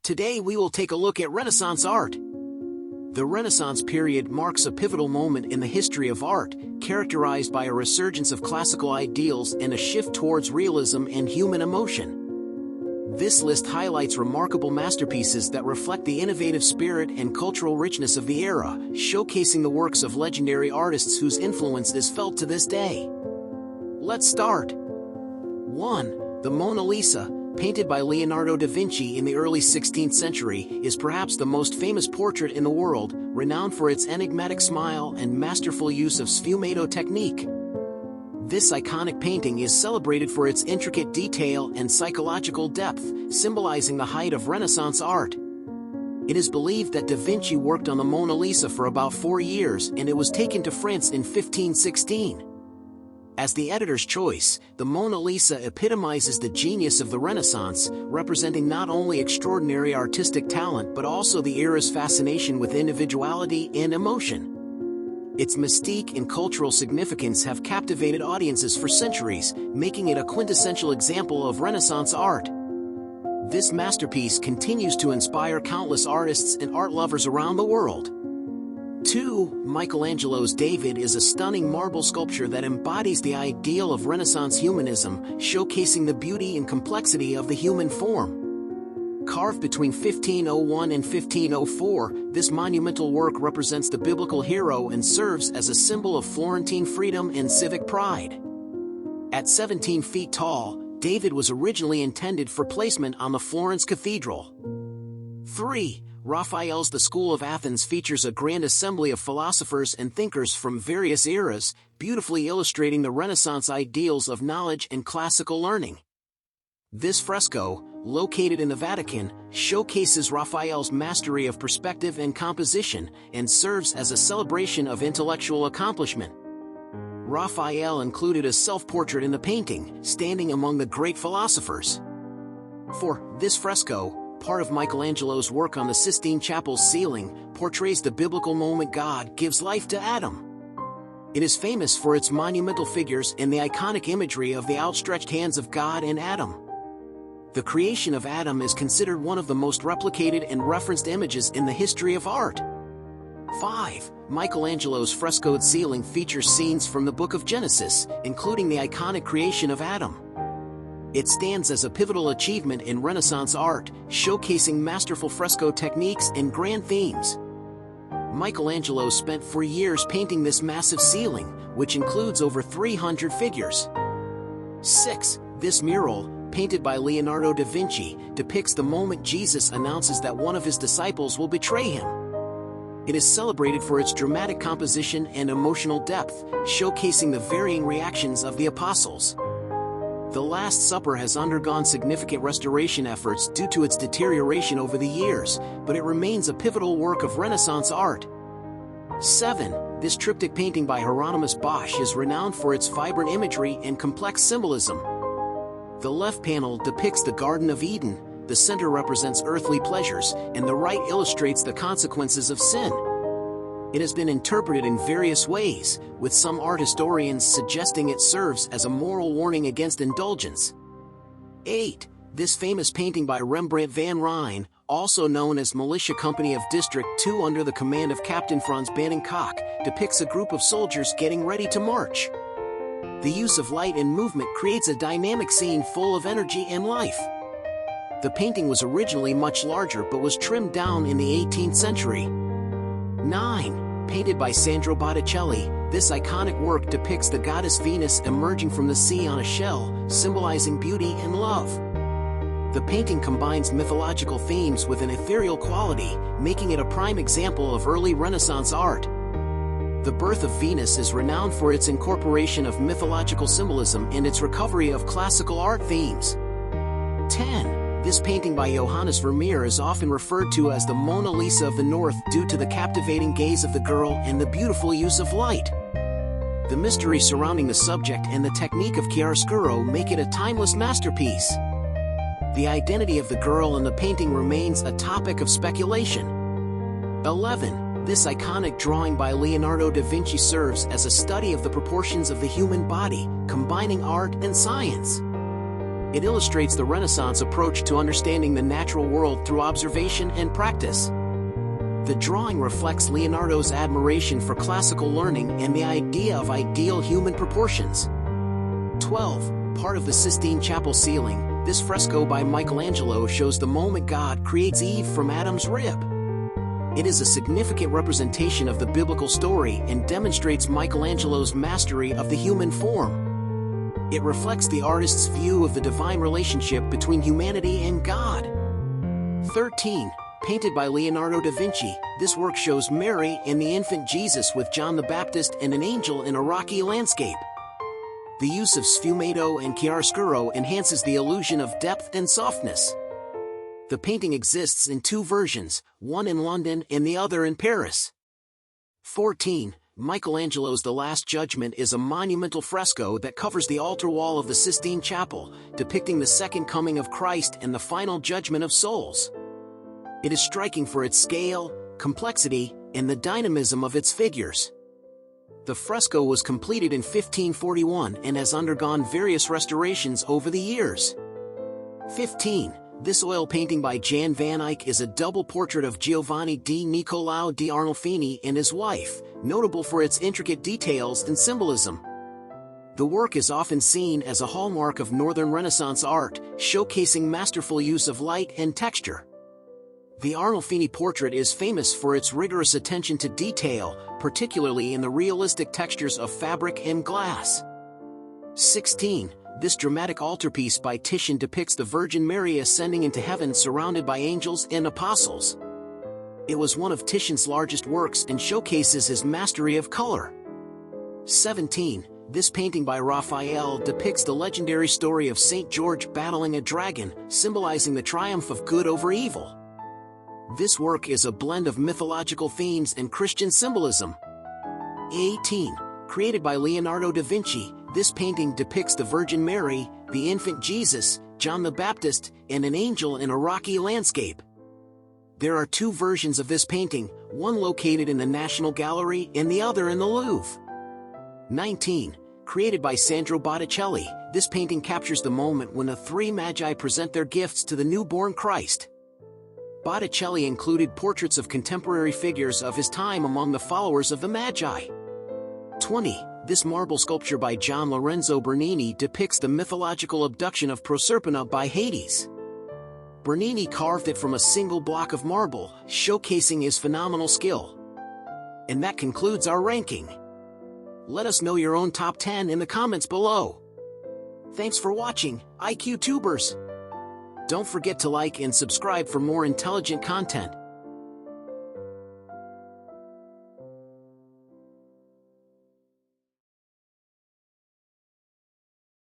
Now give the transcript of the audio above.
Today we will take a look at Renaissance art. The Renaissance period marks a pivotal moment in the history of art, characterized by a resurgence of classical ideals and a shift towards realism and human emotion. This list highlights remarkable masterpieces that reflect the innovative spirit and cultural richness of the era, showcasing the works of legendary artists whose influence is felt to this day. Let's start. 1. The Mona Lisa, painted by Leonardo da Vinci in the early 16th century, is perhaps the most famous portrait in the world, renowned for its enigmatic smile and masterful use of sfumato technique. This iconic painting is celebrated for its intricate detail and psychological depth, symbolizing the height of Renaissance art. It is believed that da Vinci worked on the Mona Lisa for about 4 years, and it was taken to France in 1516. As the editor's choice, the Mona Lisa epitomizes the genius of the Renaissance, representing not only extraordinary artistic talent but also the era's fascination with individuality and emotion. Its mystique and cultural significance have captivated audiences for centuries, making it a quintessential example of Renaissance art. This masterpiece continues to inspire countless artists and art lovers around the world. 2. Michelangelo's David is a stunning marble sculpture that embodies the ideal of Renaissance humanism, showcasing the beauty and complexity of the human form. Carved between 1501 and 1504, this monumental work represents the biblical hero and serves as a symbol of Florentine freedom and civic pride. At 17 feet tall, David was originally intended for placement on the Florence Cathedral. 3. Raphael's The School of Athens features a grand assembly of philosophers and thinkers from various eras, beautifully illustrating the Renaissance ideals of knowledge and classical learning. This fresco, located in the Vatican, showcases Raphael's mastery of perspective and composition, and serves as a celebration of intellectual accomplishment. Raphael included a self-portrait in the painting, standing among the great philosophers. 4. This fresco, part of Michelangelo's work on the Sistine Chapel's ceiling, portrays the biblical moment God gives life to Adam. It is famous for its monumental figures and the iconic imagery of the outstretched hands of God and Adam. The creation of Adam is considered one of the most replicated and referenced images in the history of art. 5. Michelangelo's frescoed ceiling features scenes from the Book of Genesis, including the iconic creation of Adam. It stands as a pivotal achievement in Renaissance art, showcasing masterful fresco techniques and grand themes. Michelangelo spent 4 years painting this massive ceiling, which includes over 300 figures. 6. This mural, painted by Leonardo da Vinci, depicts the moment Jesus announces that one of his disciples will betray him. It is celebrated for its dramatic composition and emotional depth, showcasing the varying reactions of the apostles. The Last Supper has undergone significant restoration efforts due to its deterioration over the years, but it remains a pivotal work of Renaissance art. 7. This triptych painting by Hieronymus Bosch is renowned for its vibrant imagery and complex symbolism. The left panel depicts the Garden of Eden, the center represents earthly pleasures, and the right illustrates the consequences of sin. It has been interpreted in various ways, with some art historians suggesting it serves as a moral warning against indulgence. 8. This famous painting by Rembrandt van Rijn, also known as Militia Company of District 2 under the command of Captain Frans Bannenkock, depicts a group of soldiers getting ready to march. The use of light and movement creates a dynamic scene full of energy and life. The painting was originally much larger but was trimmed down in the 18th century. 9. Painted by Botticelli, this iconic work depicts the goddess Venus emerging from the sea on a shell, symbolizing beauty and love. The painting combines mythological themes with an ethereal quality, making it a prime example of early Renaissance art. The Birth of Venus is renowned for its incorporation of mythological symbolism and its recovery of classical art themes. 10. This painting by Johannes Vermeer is often referred to as the Mona Lisa of the North due to the captivating gaze of the girl and the beautiful use of light. The mystery surrounding the subject and the technique of chiaroscuro make it a timeless masterpiece. The identity of the girl in the painting remains a topic of speculation. 11. This iconic drawing by Leonardo da Vinci serves as a study of the proportions of the human body, combining art and science. It illustrates the Renaissance approach to understanding the natural world through observation and practice. The drawing reflects Leonardo's admiration for classical learning and the idea of ideal human proportions. 12. Part of the Sistine Chapel ceiling, this fresco by Michelangelo shows the moment God creates Eve from Adam's rib. It is a significant representation of the biblical story and demonstrates Michelangelo's mastery of the human form. It reflects the artist's view of the divine relationship between humanity and God. 13. Painted by Leonardo da Vinci, this work shows Mary and the infant Jesus with John the Baptist and an angel in a rocky landscape. The use of sfumato and chiaroscuro enhances the illusion of depth and softness. The painting exists in two versions, one in London and the other in Paris. 14. Michelangelo's The Last Judgment is a monumental fresco that covers the altar wall of the Sistine Chapel, depicting the second coming of Christ and the final judgment of souls. It is striking for its scale, complexity, and the dynamism of its figures. The fresco was completed in 1541 and has undergone various restorations over the years. 15. This oil painting by Jan van Eyck is a double portrait of Giovanni di Niccolao di Arnolfini and his wife, notable for its intricate details and symbolism. The work is often seen as a hallmark of Northern Renaissance art, showcasing masterful use of light and texture. The Arnolfini portrait is famous for its rigorous attention to detail, particularly in the realistic textures of fabric and glass. 16. This dramatic altarpiece by Titian depicts the Virgin Mary ascending into heaven surrounded by angels and apostles. It was one of Titian's largest works and showcases his mastery of color. 17. This painting by Raphael depicts the legendary story of St. George battling a dragon, symbolizing the triumph of good over evil. This work is a blend of mythological themes and Christian symbolism. 18. Created by Leonardo da Vinci, this painting depicts the Virgin Mary, the infant Jesus, John the Baptist, and an angel in a rocky landscape. There are two versions of this painting, one located in the National Gallery and the other in the Louvre. 19. Created by Sandro Botticelli, this painting captures the moment when the three magi present their gifts to the newborn Christ. Botticelli included portraits of contemporary figures of his time among the followers of the Magi. 20. This marble sculpture by Gian Lorenzo Bernini depicts the mythological abduction of Proserpina by Hades. Bernini carved it from a single block of marble, showcasing his phenomenal skill. And that concludes our ranking. Let us know your own top 10 in the comments below. Thanks for watching, IQ Tubers. Don't forget to like and subscribe for more intelligent content.